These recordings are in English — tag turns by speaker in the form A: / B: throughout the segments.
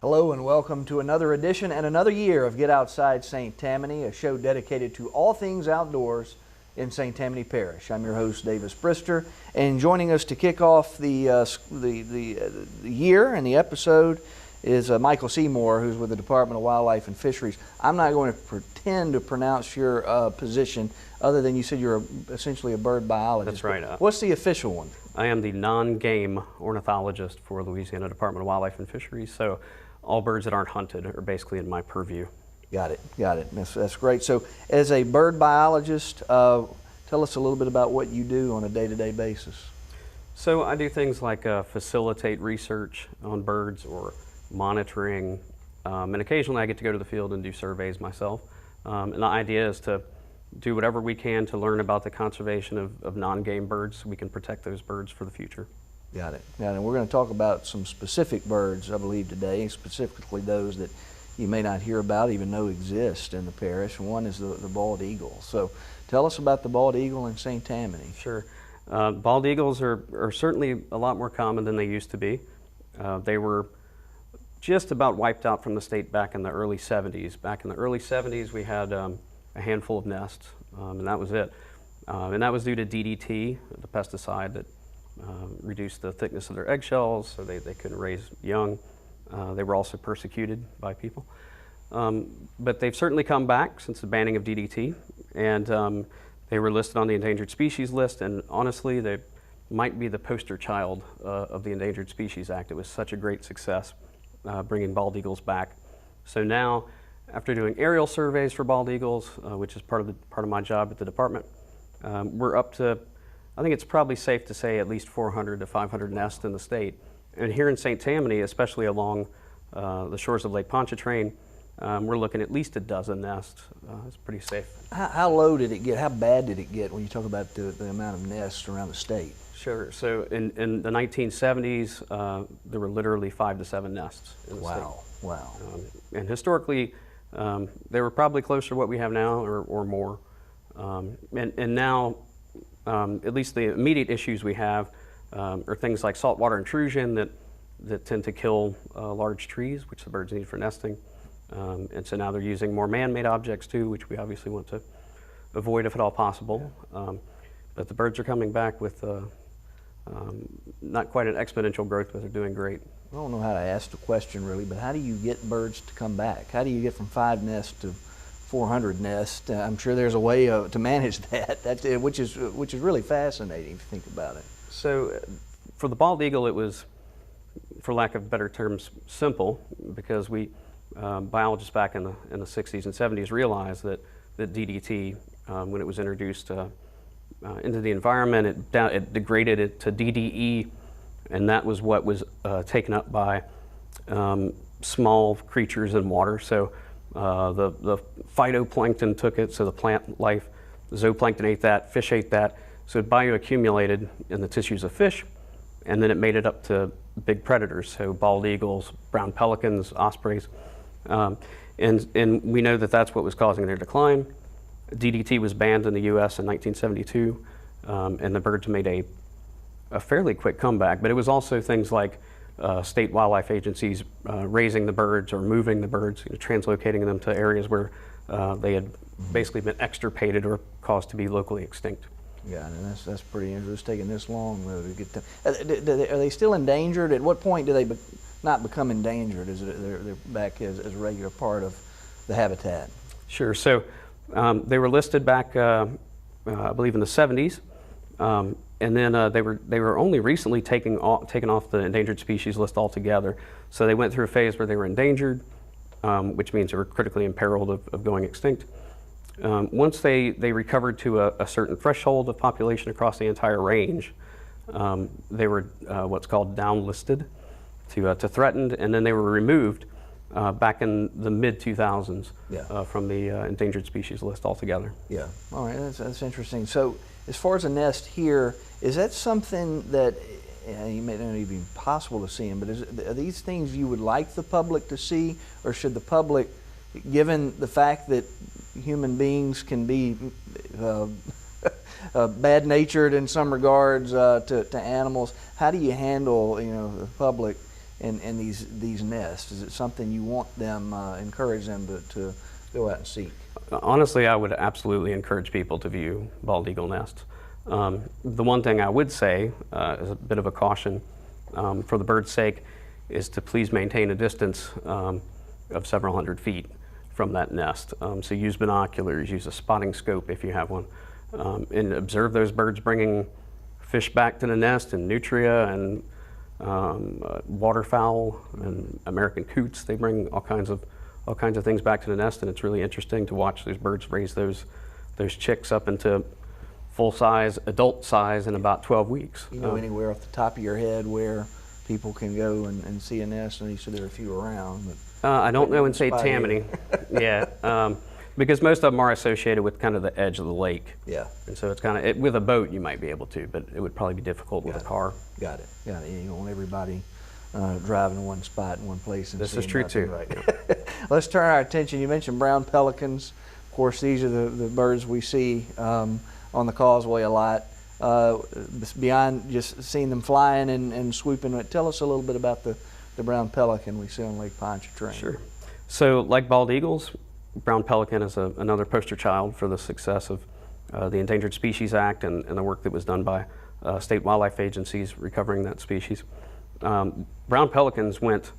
A: Hello and welcome to another edition and another year of Get Outside St. Tammany, a show dedicated to all things outdoors in St. Tammany Parish. I'm your host, Davis Brister, and joining us to kick off the year and the episode is Michael Seymour, who's with the Department of Wildlife and Fisheries. I'm not going to pretend to pronounce your position, other than you said you're essentially a bird biologist.
B: That's right.
A: What's the official one? I
B: am the non-game ornithologist for Louisiana Department of Wildlife and Fisheries, so all birds that aren't hunted are basically in my purview.
A: Got it. That's great. So as a bird biologist, tell us a little bit about what you do on a day-to-day basis.
B: So I do things like facilitate research on birds or monitoring, and occasionally I get to go to the field and do surveys myself. And the idea is to do whatever we can to learn about the conservation of non-game birds so we can protect those birds for the future.
A: Got it. And we're going to talk about some specific birds, I believe, today, specifically those that you may not hear about, even know exist in the parish. One is the bald eagle. So tell us about the bald eagle in St. Tammany.
B: Sure. Bald eagles are certainly a lot more common than they used to be. They were just about wiped out from the state back in the early 70s. Back in the early 70s, we had a handful of nests, and that was it. And that was due to DDT, the pesticide that reduced the thickness of their eggshells, so they couldn't raise young. They were also persecuted by people. But they've certainly come back since the banning of DDT, and they were listed on the endangered species list, and honestly, they might be the poster child of the Endangered Species Act. It was such a great success bringing bald eagles back. So now, after doing aerial surveys for bald eagles, which is part of my job at the department, we're up to, I think it's probably safe to say, at least 400 to 500 nests in the state. And here in St. Tammany, especially along the shores of Lake Pontchartrain, we're looking at least a dozen nests. It's pretty safe.
A: How low did it get? How bad did it get when you talk about the amount of nests around the state?
B: Sure. So in the 1970s, there were literally 5 to 7 nests in the state.
A: Wow.
B: And historically, they were probably closer to what we have now or more. And now, at least the immediate issues we have are things like saltwater intrusion that tend to kill large trees, which the birds need for nesting. And so now they're using more man-made objects too, which we obviously want to avoid if at all possible. But the birds are coming back with not quite an exponential growth, but they're doing great.
A: I don't know how to ask the question really, but how do you get birds to come back? How do you get from 5 nests to 400 nests? I'm sure there's a way to manage that, which is really fascinating if you think about it.
B: So for the bald eagle, it was, for lack of better terms, simple, because we biologists back in the 60s and 70s realized that DDT, when it was introduced into the environment, it degraded it to DDE, and that was what was taken up by small creatures in water. So the phytoplankton took it, so the plant life, the zooplankton ate that, fish ate that, so it bioaccumulated in the tissues of fish, and then it made it up to big predators, so bald eagles, brown pelicans, ospreys, and we know that that's what was causing their decline. DDT was banned in the U.S. in 1972, and the birds made a fairly quick comeback, but it was also things like state wildlife agencies raising the birds or moving the birds, translocating them to areas where they had basically been extirpated or caused to be locally extinct.
A: Yeah, and that's pretty interesting. It's taking this long though to get them. Are they still endangered? At what point do they not become endangered? Is it they're back as a regular part of the habitat?
B: Sure. So they were listed back, I believe, in the 70s, and then they were only recently taken off the endangered species list altogether. So they went through a phase where they were endangered, which means they were critically imperiled of going extinct. Once they recovered to a certain threshold of population across the entire range, they were what's called downlisted to threatened, and then they were removed back in the mid-2000s from the endangered species list altogether.
A: Yeah, all right, that's interesting. So as far as a nest here, is that something that you may not even be possible to see them, but are these things you would like the public to see, or should the public, given the fact that human beings can be bad-natured in some regards to animals, how do you handle the public in these nests? Is it something you want them, encourage them to go out and seek?
B: Honestly, I would absolutely encourage people to view bald eagle nests. The one thing I would say, as a bit of a caution, for the bird's sake, is to please maintain a distance of several hundred feet from that nest. So use binoculars, use a spotting scope if you have one, and observe those birds bringing fish back to the nest, and nutria, and waterfowl and American coots. They bring all kinds of things back to the nest, and it's really interesting to watch those birds raise those chicks up into full size, adult size in about 12 weeks.
A: You know anywhere off the top of your head where people can go and see a nest? And you said there are a few around. But
B: I don't know in St. Tammany. Yeah, because most of them are associated with kind of the edge of the lake.
A: Yeah.
B: And so it's kind of, with a boat you might be able to, but it would probably be difficult with a car.
A: Got it. You don't want everybody driving in one spot in one place. And
B: this is true
A: nothing,
B: too.
A: right? Let's turn our attention. You mentioned brown pelicans. Of course, these are the birds we see on the causeway a lot. Beyond just seeing them flying and swooping, tell us a little bit about the brown pelican we see on Lake Pontchartrain.
B: Sure. So like bald eagles, brown pelican is another poster child for the success of the Endangered Species Act and the work that was done by state wildlife agencies recovering that species. Brown pelicans went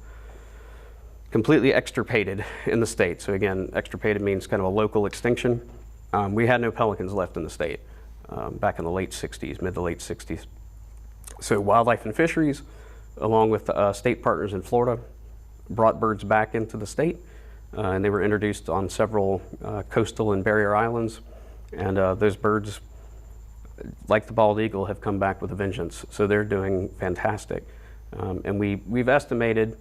B: completely extirpated in the state. So again, extirpated means kind of a local extinction. We had no pelicans left in the state back in the late 60s, mid to late 60s. So Wildlife and Fisheries, along with state partners in Florida, brought birds back into the state, and they were introduced on several coastal and barrier islands. And those birds, like the bald eagle, have come back with a vengeance. So they're doing fantastic. And we've estimated,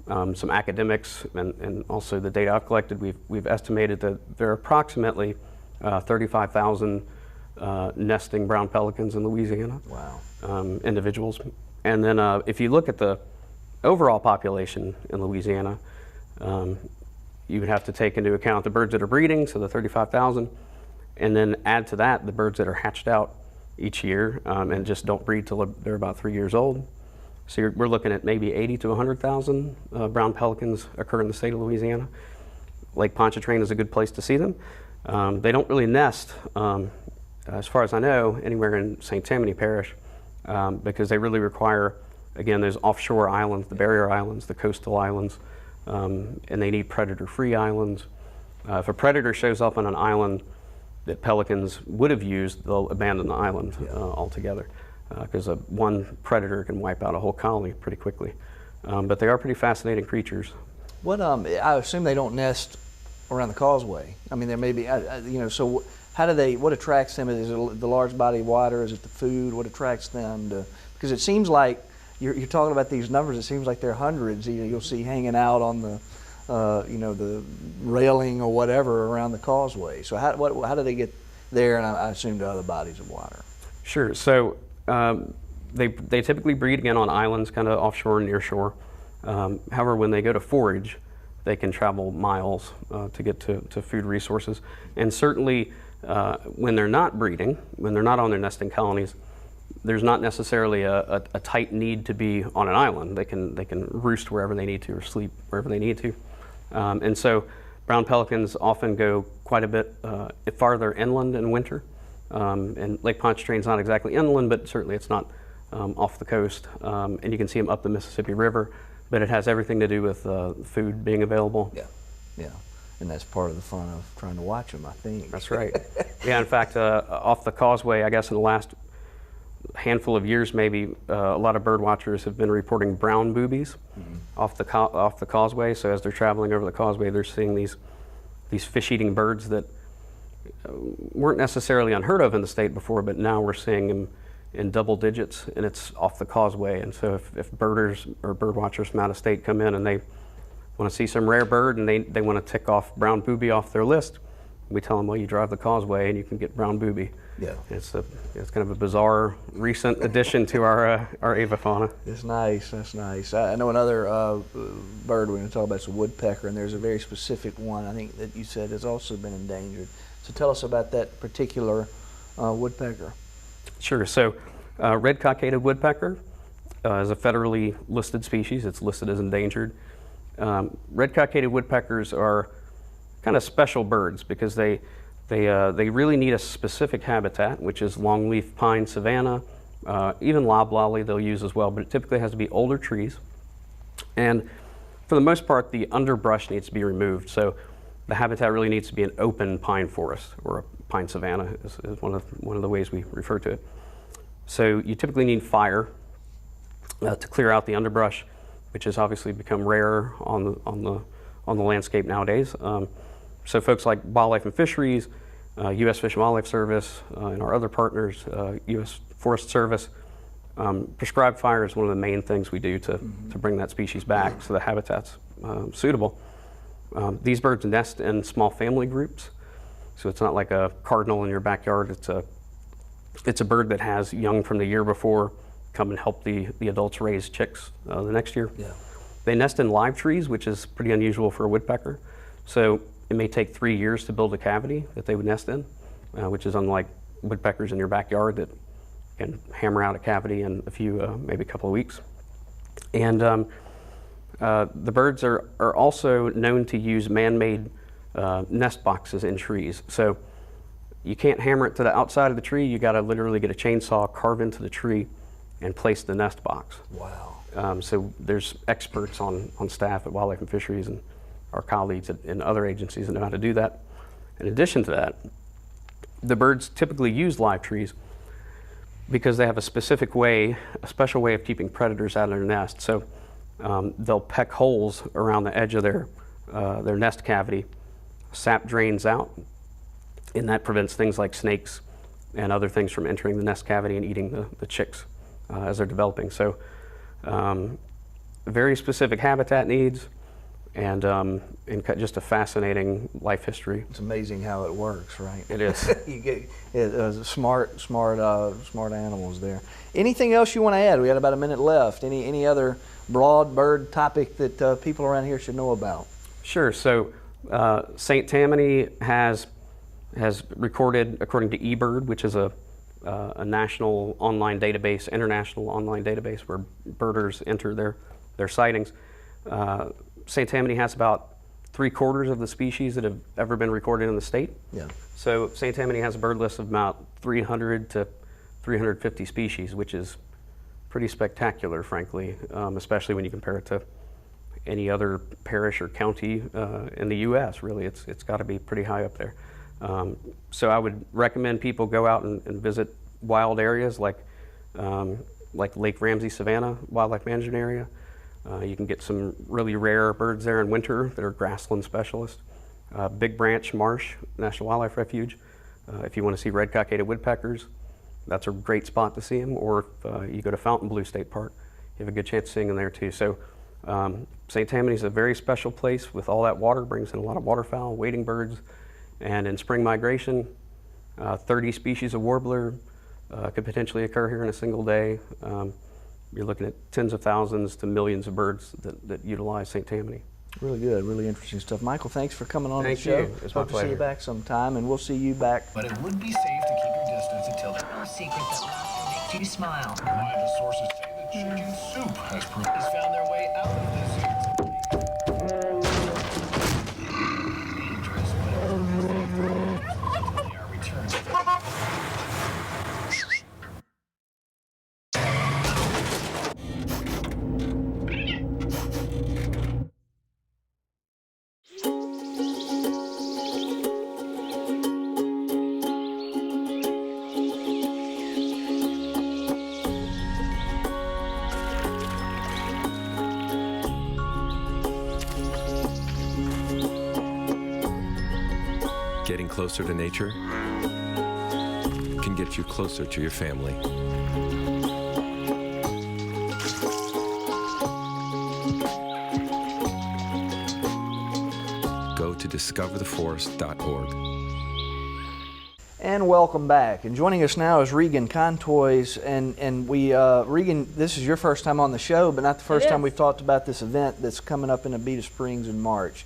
B: some academics and also the data I've collected, we've estimated that there are approximately 35,000 nesting brown pelicans in Louisiana.
A: Wow.
B: Individuals. And then if you look at the overall population in Louisiana, you would have to take into account the birds that are breeding, so the 35,000, and then add to that the birds that are hatched out each year and just don't breed till they're about 3 years old. So we're looking at maybe 80 to 100,000 brown pelicans occur in the state of Louisiana. Lake Pontchartrain is a good place to see them. They don't really nest, as far as I know, anywhere in St. Tammany Parish, because they really require, again, those offshore islands, the barrier islands, the coastal islands, and they need predator-free islands. If a predator shows up on an island that pelicans would have used, they'll abandon the island altogether, because one predator can wipe out a whole colony pretty quickly. But they are pretty fascinating creatures.
A: What I assume they don't nest around the causeway. I mean, there may be, so how do they, what attracts them? Is it the large body of water? Is it the food? What attracts them to, because it seems like, you're talking about these numbers, it seems like there are hundreds, you'll see hanging out on the, the railing or whatever around the causeway. So how do they get there, and I assume to other bodies of water?
B: Sure. So they typically breed again on islands, kind of offshore and near shore. However, when they go to forage, they can travel miles to get to food resources. And certainly when they're not breeding, when they're not on their nesting colonies, there's not necessarily a tight need to be on an island. They can roost wherever they need to or sleep wherever they need to. And so brown pelicans often go quite a bit farther inland in winter. And Lake Pontchartrain's not exactly inland, but certainly it's not off the coast. And you can see them up the Mississippi River, but it has everything to do with food being available.
A: Yeah. And that's part of the fun of trying to watch them, I think.
B: That's right. Yeah, in fact, off the causeway, I guess in the last handful of years maybe, a lot of bird watchers have been reporting brown boobies off the causeway. So as they're traveling over the causeway, they're seeing these fish-eating birds that weren't necessarily unheard of in the state before, but now we're seeing them in double digits, and it's off the causeway. And so if birders or bird watchers from out of state come in and they want to see some rare bird and they want to tick off brown booby off their list, we tell them, well, you drive the causeway and you can get brown booby. Yeah. It's kind of a bizarre recent addition to our avifauna.
A: It's nice. That's nice. I know another bird we're going to talk about is a woodpecker, and there's a very specific one I think that you said has also been endangered. So tell us about that particular woodpecker.
B: Sure. So red cockaded woodpecker is a federally listed species. It's listed as endangered. Red-cockaded woodpeckers are kind of special birds because they really need a specific habitat, which is longleaf pine savanna, even loblolly they'll use as well, but it typically has to be older trees. And for the most part, the underbrush needs to be removed. So the habitat really needs to be an open pine forest, or a pine savanna is one of the ways we refer to it. So you typically need fire to clear out the underbrush, which has obviously become rarer on the landscape nowadays. So folks like Wildlife and Fisheries, U.S. Fish and Wildlife Service, and our other partners, U.S. Forest Service, prescribed fire is one of the main things we do to bring that species back so the habitat's suitable. These birds nest in small family groups, so it's not like a cardinal in your backyard. It's a bird that has young from the year before come and help the adults raise chicks the next year. Yeah. They nest in live trees, which is pretty unusual for a woodpecker. So it may take 3 years to build a cavity that they would nest in, which is unlike woodpeckers in your backyard that can hammer out a cavity in maybe a couple of weeks. And the birds are also known to use man-made nest boxes in trees. So you can't hammer it to the outside of the tree. You got to literally get a chainsaw, carve into the tree, and place the nest box.
A: Wow.
B: So there's experts on staff at Wildlife and Fisheries and our colleagues in other agencies that know how to do that. In addition to that, the birds typically use live trees because they have a special way of keeping predators out of their nest. So they'll peck holes around the edge of their nest cavity. Sap drains out, and that prevents things like snakes and other things from entering the nest cavity and eating the chicks as they're developing. So very specific habitat needs, and just a fascinating life history.
A: It's amazing how it works, right?
B: It is.
A: You get smart animals there. Anything else you want to add? We got about a minute left. Any other broad bird topic that people around here should know about?
B: Sure. So St. Tammany has recorded, according to eBird, which is a national online database, international online database where birders enter their sightings. St. Tammany has about 3/4 of the species that have ever been recorded in the state.
A: Yeah.
B: So St. Tammany has a bird list of about 300 to 350 species, which is pretty spectacular, frankly, especially when you compare it to any other parish or county in the U.S. Really, it's got to be pretty high up there. So I would recommend people go out and visit wild areas like Lake Ramsey Savannah Wildlife Management Area. You can get some really rare birds there in winter that are grassland specialists. Big Branch Marsh National Wildlife Refuge. If you want to see red-cockaded woodpeckers, that's a great spot to see them. Or if you go to Fontainebleau State Park, you have a good chance of seeing them there too. So St. Tammany is a very special place with all that water, brings in a lot of waterfowl, wading birds, and in spring migration, 30 species of warbler could potentially occur here in a single day. You're looking at tens of thousands to millions of birds that utilize St. Tammany.
A: Really good, really interesting stuff. Michael, thanks for coming on the
B: Thank
A: show.
B: you. It's my
A: Hope to see you back sometime, and we'll see you back.
C: But it would be safe to keep your distance until
D: No secret that laughter makes you smile.
C: reliable sources say that chicken soup has found their way out of the zoo. Dangerous, but they are returned.
E: Getting closer to nature can get you closer to your family. Go to discovertheforest.org.
A: And welcome back. And joining us now is Regan Contoys. And we, Regan, this is your first time on the show, but not the first time we've talked about this event that's coming up in Abita Springs in March.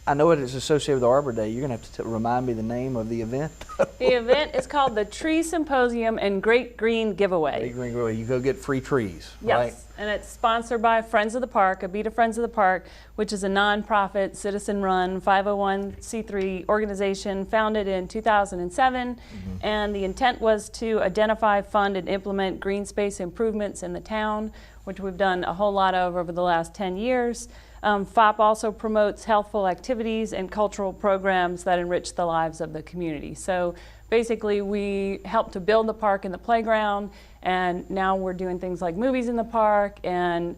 A: I know it is associated with Arbor Day. You're going to have to remind me the name of the event.
F: The event is called the Tree Symposium and Great Green Giveaway.
A: Great Green Grove. You go get free trees,
F: Yes,
A: right?
F: and it's sponsored by Friends of the Park, Abita Friends of the Park, which is a nonprofit, citizen-run, 501c3 organization founded in 2007. And the intent was to identify, fund, and implement green space improvements in the town, which we've done a whole lot of over the last 10 years. FOP also promotes healthful activities and cultural programs that enrich the lives of the community. So basically, we help to build the park and the playground, and now we're doing things like movies in the park and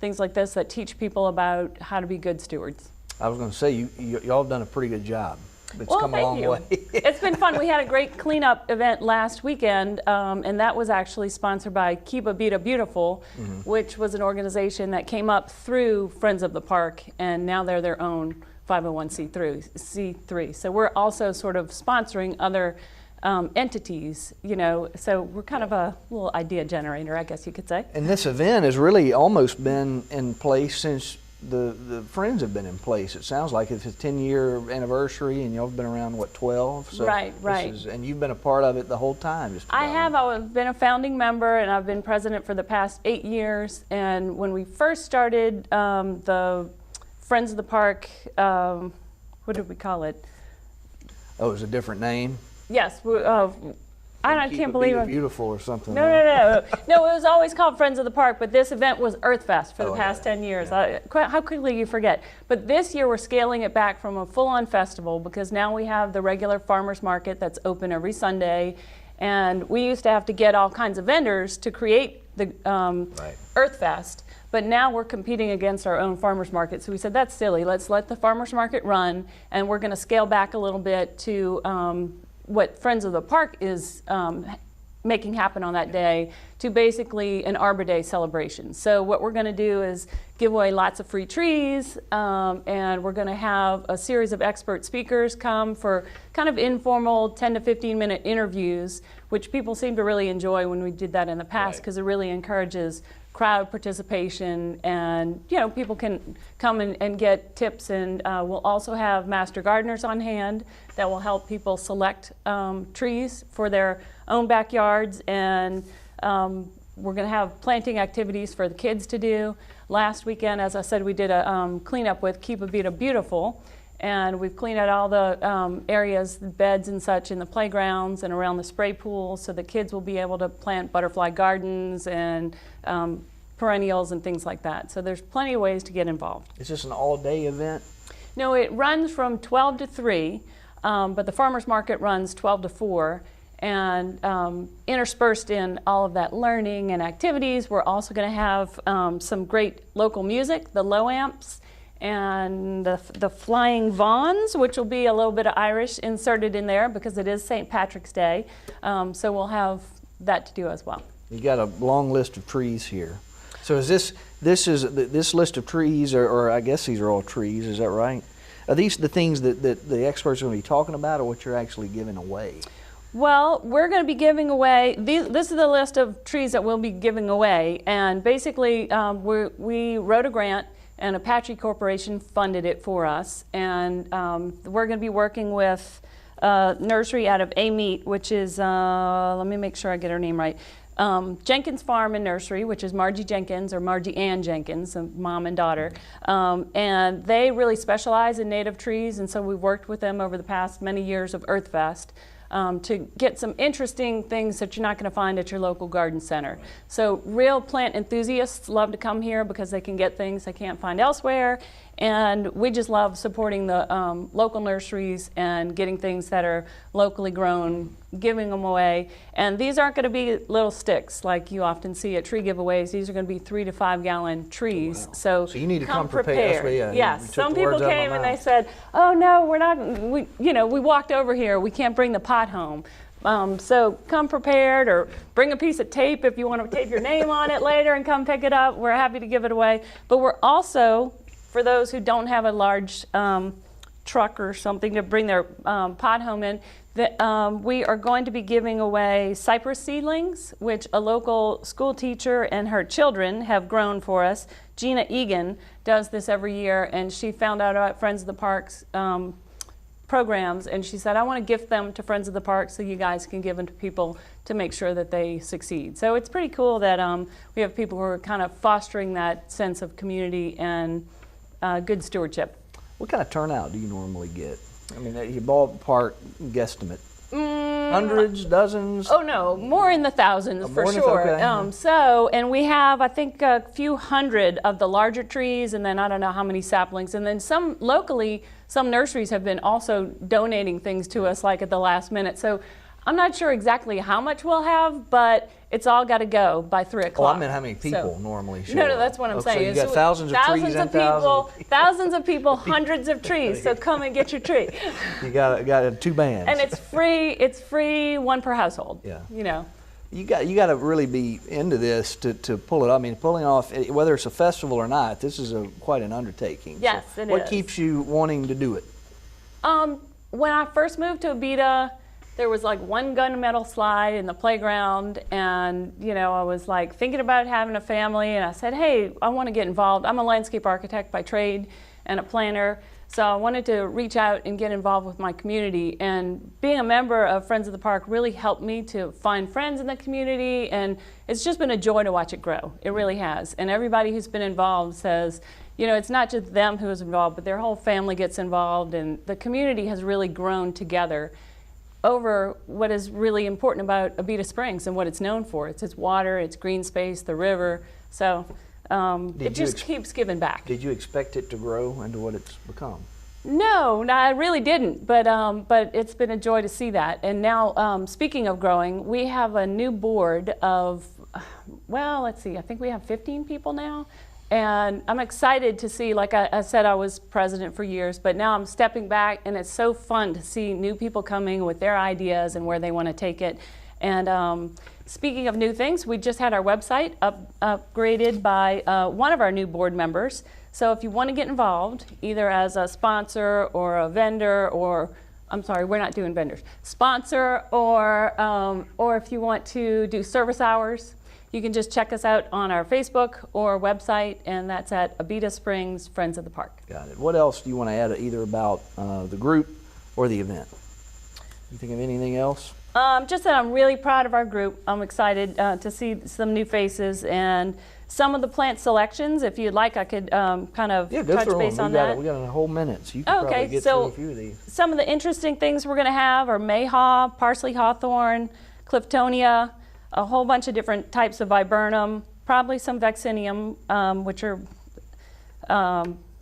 F: things like this that teach people about how to be good stewards.
A: I was going to say, y'all have done a pretty good job. It's
F: Well,
A: come a
F: thank
A: long
F: you.
A: way.
F: It's been fun. We had a great cleanup event last weekend, and that was actually sponsored by Keep Abita Beautiful, which was an organization that came up through Friends of the Park, and now they're their own 501c3. So we're also sort of sponsoring other entities, you know, so we're kind of a little idea generator, I guess you could say.
A: And this event has really almost been in place since the Friends have been in place. It sounds like it's a 10-year anniversary, and y'all have been around, what, 12? So
F: Right,
A: this
F: right.
A: and you've been a part of it the whole time. Just
F: I
A: about.
F: have. I've been a founding member, and I've been president for the past 8 years. And when we first started the Friends of the Park, what did we call it?
A: Oh, it was a different name?
F: Yes, I can't believe it.
A: Beautiful or something.
F: No, it was always called Friends of the Park, but this event was Earthfest for the past 10 years. How quickly you forget. But this year we're scaling it back from a full-on festival, because now we have the regular farmers market that's open every Sunday, and we used to have to get all kinds of vendors to create the Earthfest. But now we're competing against our own farmers market. So we said, that's silly. Let's let the farmers market run, and we're going to scale back a little bit to what Friends of the Park is making happen on that day, to basically an Arbor Day celebration. So what we're going to do is give away lots of free trees, and we're going to have a series of expert speakers come for kind of informal 10 to 15 minute interviews, which people seem to really enjoy when we did that in the past, because it really encourages crowd participation, and you know, people can come and get tips, and we'll also have master gardeners on hand that will help people select trees for their own backyards, and we're going to have planting activities for the kids to do. Last weekend, as I said, we did a cleanup with Keep Abita Beautiful, and we've cleaned out all the areas, the beds and such in the playgrounds and around the spray pools, so the kids will be able to plant butterfly gardens and perennials and things like that. So there's plenty of ways to get involved.
A: Is this an all-day event?
F: No, it runs from 12 to 3, but the farmers market runs 12 to 4. And interspersed in all of that learning and activities, we're also going to have some great local music, the low amps, and the Flying Vaughns, which will be a little bit of Irish inserted in there because it is St. Patrick's Day. So we'll have that to do as well.
A: You got a long list of trees here. So is this list of trees, or I guess these are all trees, is that right? Are these the things that the experts are going to be talking about, or what you're actually giving away?
F: Well, we're going to be giving away, this is the list of trees that we'll be giving away, and basically we wrote a grant, and Apache Corporation funded it for us, and we're going to be working with a nursery out of Amite, which is, let me make sure I get her name right, Jenkins Farm and Nursery, which is Margie Jenkins, or Margie Ann Jenkins, mom and daughter, and they really specialize in native trees, and so we've worked with them over the past many years of Earthfest to get some interesting things that you're not going to find at your local garden center. So real plant enthusiasts love to come here because they can get things they can't find elsewhere, and we just love supporting the local nurseries and getting things that are locally grown, giving them away. And these aren't going to be little sticks like you often see at tree giveaways. These are going to be 3 to 5 gallon trees.
A: Wow.
F: So
A: you need to come
F: prepared.
A: prepared.
F: Yes, some people came and they said, "Oh no, we're not. We walked over here. We can't bring the pot home." So come prepared, or bring a piece of tape if you want to tape your name on it later and come pick it up. We're happy to give it away. But we're also, for those who don't have a large truck or something to bring their pod home in. We are going to be giving away cypress seedlings, which a local school teacher and her children have grown for us. Gina Egan does this every year, and she found out about Friends of the Park's programs, and she said, I want to gift them to Friends of the Park so you guys can give them to people to make sure that they succeed. So it's pretty cool that we have people who are kind of fostering that sense of community and good stewardship.
A: What kind of turnout do you normally get? I mean, you ballpark guesstimate. Hundreds, dozens?
F: Oh no, more in the thousands for sure.
A: Okay.
F: And we have, I think, a few hundred of the larger trees, and then I don't know how many saplings, and then some locally, some nurseries have been also donating things to us like at the last minute. So I'm not sure exactly how much we'll have, but it's all got to go by 3 o'clock.
A: Oh, I meant how many people normally show
F: No,
A: up.
F: that's what I'm
A: Okay,
F: saying.
A: So you got thousands of trees and
F: thousands of people, hundreds of trees. So come and get your tree.
A: You got 2 bands.
F: And it's free. It's free, 1 per household.
A: Yeah.
F: You know.
A: You got to really be into this to pull it off. I mean, pulling off, whether it's a festival or not, this is quite an undertaking.
F: Yes,
A: so
F: it
A: what
F: is.
A: keeps you wanting to do it?
F: When I first moved to Abita, there was like 1 gunmetal slide in the playground, and I was like thinking about having a family, and I said, hey, I want to get involved. I'm a landscape architect by trade and a planner, so I wanted to reach out and get involved with my community, and being a member of Friends of the Park really helped me to find friends in the community, and it's just been a joy to watch it grow. It really has. And everybody who's been involved says, it's not just them who is involved, but their whole family gets involved, and the community has really grown together over what is really important about Abita Springs and what it's known for. It's its water, its green space, the river. So it just keeps giving back.
A: Did you expect it to grow into what it's become?
F: No, I really didn't, but it's been a joy to see that. And now, speaking of growing, we have a new board of, let's see, I think we have 15 people now. And I'm excited to see, like I said, I was president for years, but now I'm stepping back, and it's so fun to see new people coming with their ideas and where they want to take it. And speaking of new things, we just had our website upgraded by one of our new board members. So if you want to get involved, either as a sponsor or a vendor, or I'm sorry, we're not doing vendors, sponsor, or if you want to do service hours, you can just check us out on our Facebook or website, and that's at Abita Springs Friends of the Park.
A: Got it. What else do you want to add either about the group or the event? You think of anything else?
F: Just that I'm really proud of our group. I'm excited to see some new faces and some of the plant selections. If you'd like, I could kind of touch base on that.
A: We got a whole minute, so you can probably get through a few of these.
F: Some of the interesting things we're going to have are mayhaw, parsley hawthorn, cliftonia, a whole bunch of different types of viburnum, probably some vaccinium, which are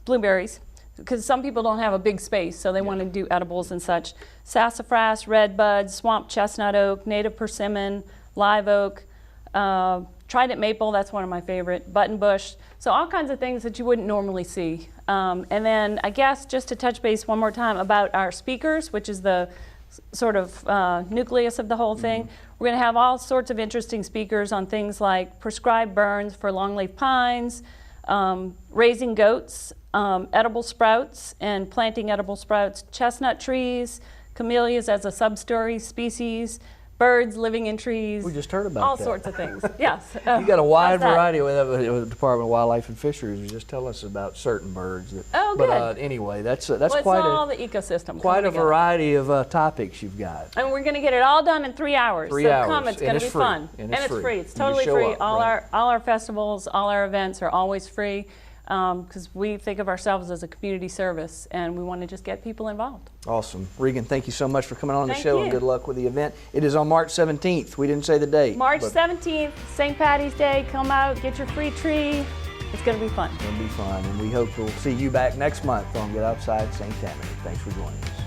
F: blueberries, because some people don't have a big space, so they want to do edibles and such. Sassafras, redbud, swamp chestnut oak, native persimmon, live oak, trident maple, that's one of my favorite, buttonbush. So all kinds of things that you wouldn't normally see. And then I guess just to touch base one more time about our speakers, which is the sort of nucleus of the whole thing. We're going to have all sorts of interesting speakers on things like prescribed burns for longleaf pines, raising goats, edible sprouts and planting edible sprouts, chestnut trees, camellias as a substory species, birds living in trees.
A: We just heard about
F: all
A: that.
F: sorts of things. Yes.
A: You got a wide variety with the Department of Wildlife and Fisheries. You just tell us about certain birds.
F: Oh, good.
A: But anyway, that's
F: quite
A: all
F: the ecosystem.
A: Quite a variety of topics you've got.
F: And we're going to get it all done in 3 hours.
A: 3 hours.
F: Come, it's going to be fun.
A: And it's free.
F: It's totally
A: You
F: free.
A: show up,
F: All our festivals, all our events are always free. Because we think of ourselves as a community service, and we want to just get people involved.
A: Awesome. Regan, thank you so much for coming on the
F: Thank
A: show,
F: you.
A: and good luck with the event. It is on March 17th. We didn't say the date.
F: March 17th, St. Patty's Day. Come out, get your free tree. It's going to be fun.
A: It's going to be fun, and we hope we'll see you back next month on Get Outside St. Tammany. Thanks for joining us.